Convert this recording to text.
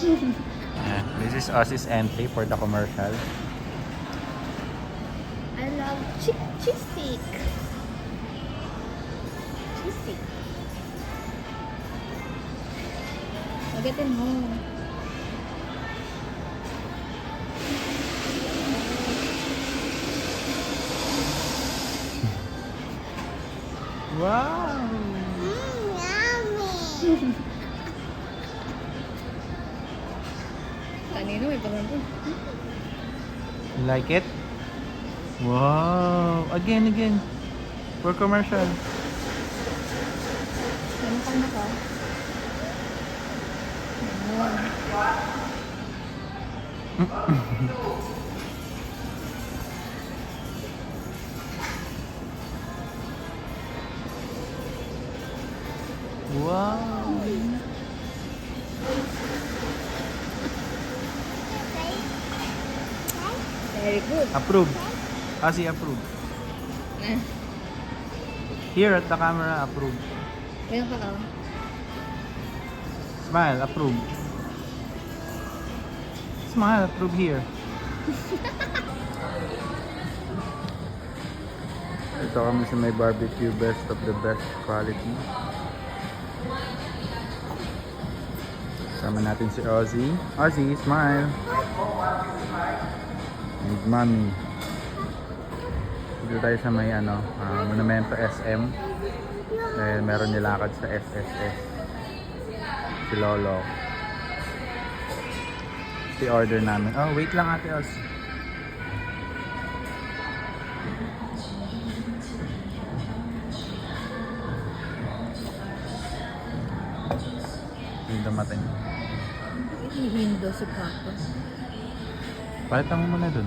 This is Ozzy's entry for the commercial. I love cheese stick. Cheese stick. Agatin mo. Wow! Yummy! Kanino may pagandun. You like it? Wow! Again. For commercial. Ano ka na ka? Wow! Very good. Approve. Ozzy, approve. Here at the camera, approve. Ayun ka oh. Smile, approve. Smile, approve here. Ito kami sa may barbecue, best of the best quality. Sama natin si Ozzy. Ozzy, smile. And mommy. Dito tayo sa may Monumento SM. Dahil meron nilakad sa SSS. Si Lolo. Si order namin. Oh, wait lang ate Oz. Yung dumating. Hihindo si Papa. Palitan mo muna dun.